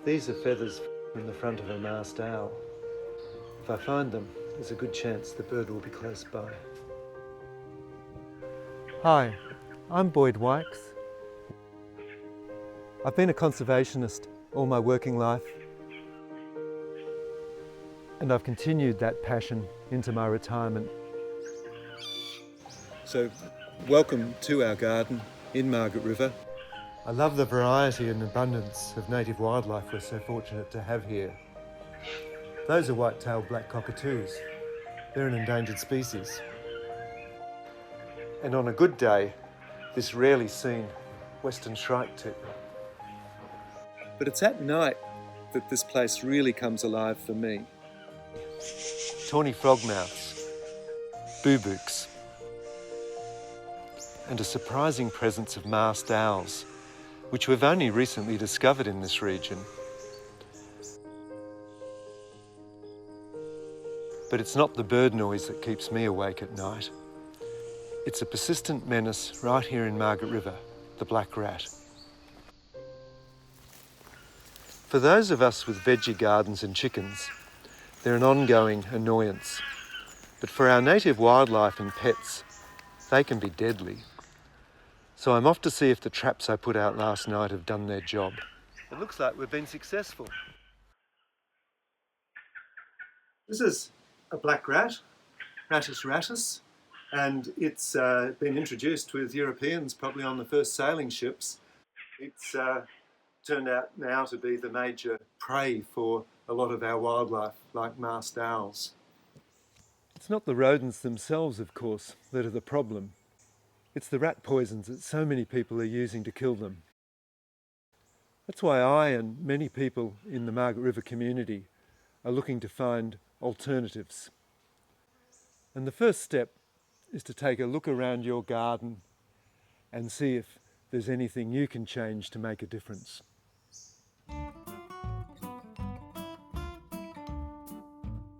These are feathers from the front of a masked owl. If I find them, there's a good chance the bird will be close by. Hi, I'm Boyd Wykes. I've been a conservationist all my working life, and I've continued that passion into my retirement. So, welcome to our garden in Margaret River. I love the variety and abundance of native wildlife we're so fortunate to have here. Those are white-tailed black cockatoos. They're an endangered species. And on a good day, this rarely seen western shrike tip. But it's at night that this place really comes alive for me. Tawny frogmouths, boobooks, and a surprising presence of masked owls, which we've only recently discovered in this region. But it's not the bird noise that keeps me awake at night. It's a persistent menace right here in Margaret River, the black rat. For those of us with veggie gardens and chickens, they're an ongoing annoyance. But for our native wildlife and pets, they can be deadly. So I'm off to see if the traps I put out last night have done their job. It looks like we've been successful. This is a black rat, Rattus rattus, and it's been introduced with Europeans probably on the first sailing ships. It's turned out now to be the major prey for a lot of our wildlife, like masked owls. It's not the rodents themselves, of course, that are the problem. It's the rat poisons that so many people are using to kill them. That's why I and many people in the Margaret River community are looking to find alternatives. And the first step is to take a look around your garden and see if there's anything you can change to make a difference.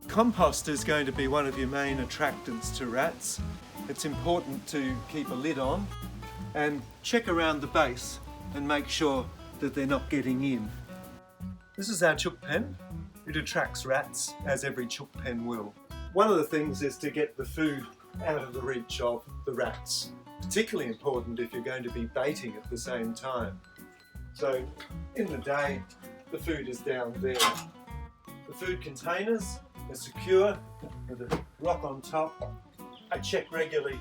Compost is going to be one of your main attractants to rats. It's important to keep a lid on and check around the base and make sure that they're not getting in. This is our chook pen. It attracts rats, as every chook pen will. One of the things is to get the food out of the reach of the rats. Particularly important if you're going to be baiting at the same time. So in the day, the food is down there. The food containers are secure with a rock on top. I check regularly.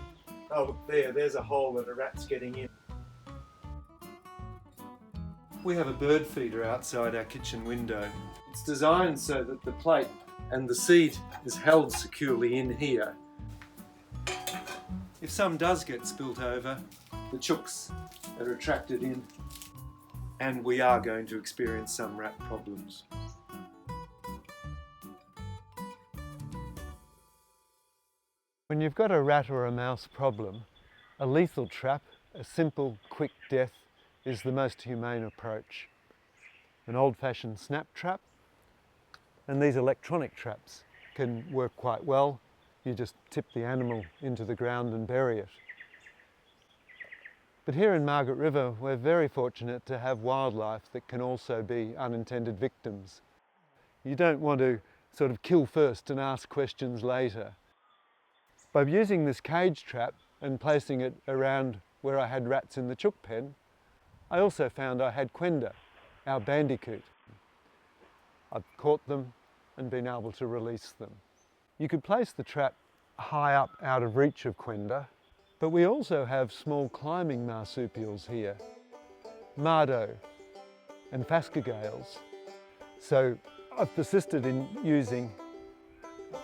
Oh look there's a hole that a rat's getting in. We have a bird feeder outside our kitchen window. It's designed so that the plate and the seed is held securely in here. If some does get spilt over, the chooks are attracted in, and we are going to experience some rat problems. When you've got a rat or a mouse problem, a lethal trap, a simple, quick death, is the most humane approach. An old-fashioned snap trap, and these electronic traps can work quite well. You just tip the animal into the ground and bury it. But here in Margaret River, we're very fortunate to have wildlife that can also be unintended victims. You don't want to sort of kill first and ask questions later. By using this cage trap and placing it around where I had rats in the chook pen, I also found I had quenda, our bandicoot. I've caught them and been able to release them. You could place the trap high up out of reach of quenda, but we also have small climbing marsupials here, mardo and phascogales. So I've persisted in using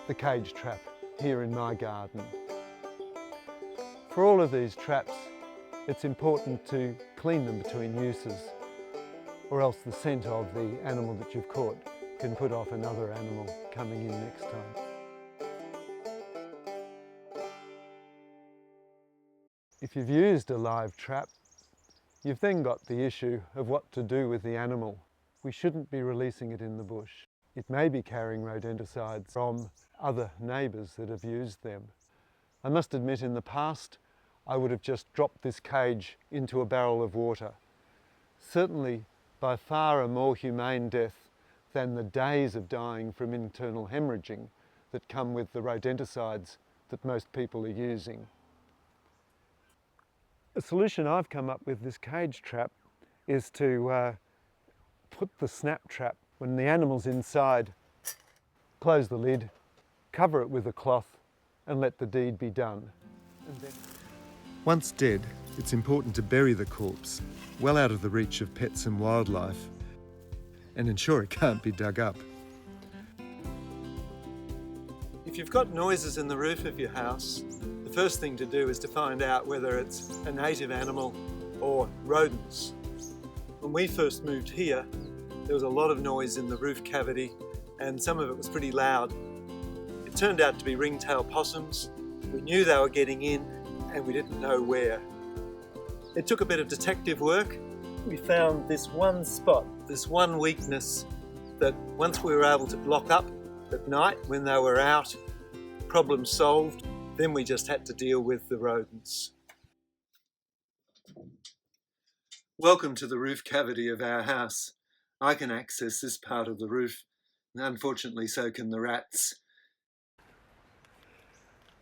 the cage trap here in my garden. For all of these traps, it's important to clean them between uses, or else the scent of the animal that you've caught can put off another animal coming in next time. If you've used a live trap, you've then got the issue of what to do with the animal. We shouldn't be releasing it in the bush. It may be carrying rodenticides from other neighbours that have used them. I must admit, in the past, I would have just dropped this cage into a barrel of water. Certainly by far a more humane death than the days of dying from internal hemorrhaging that come with the rodenticides that most people are using. A solution I've come up with, this cage trap, is to put the snap trap when the animal's inside, close the lid, cover it with a cloth and let the deed be done. Once dead, it's important to bury the corpse well out of the reach of pets and wildlife and ensure it can't be dug up. If you've got noises in the roof of your house, the first thing to do is to find out whether it's a native animal or rodents. When we first moved here, there was a lot of noise in the roof cavity and some of it was pretty loud. It turned out to be ringtail possums. We knew they were getting in and we didn't know where. It took a bit of detective work. We found this one spot, this one weakness that once we were able to block up at night when they were out, problem solved. Then we just had to deal with the rodents. Welcome to the roof cavity of our house. I can access this part of the roof, and unfortunately so can the rats.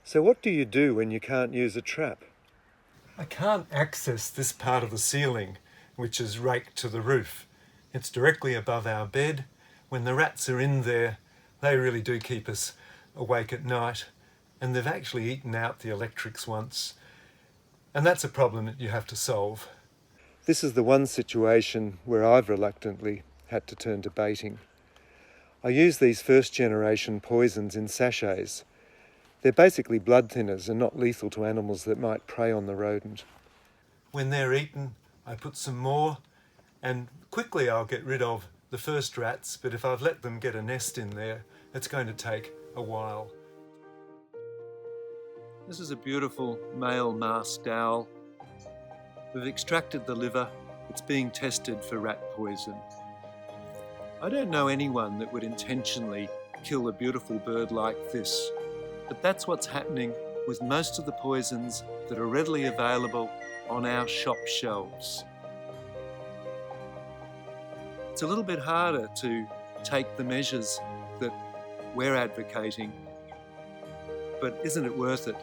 So what do you do when you can't use a trap? I can't access this part of the ceiling, which is raked to the roof. It's directly above our bed. When the rats are in there, they really do keep us awake at night, and they've actually eaten out the electrics once. And that's a problem that you have to solve. This is the one situation where I've reluctantly had to turn to baiting. I use these first-generation poisons in sachets. They're basically blood thinners and not lethal to animals that might prey on the rodent. When they're eaten, I put some more, and quickly I'll get rid of the first rats, but if I've let them get a nest in there, it's going to take a while. This is a beautiful male masked owl. We've extracted the liver. It's being tested for rat poison. I don't know anyone that would intentionally kill a beautiful bird like this, but that's what's happening with most of the poisons that are readily available on our shop shelves. It's a little bit harder to take the measures that we're advocating, but isn't it worth it?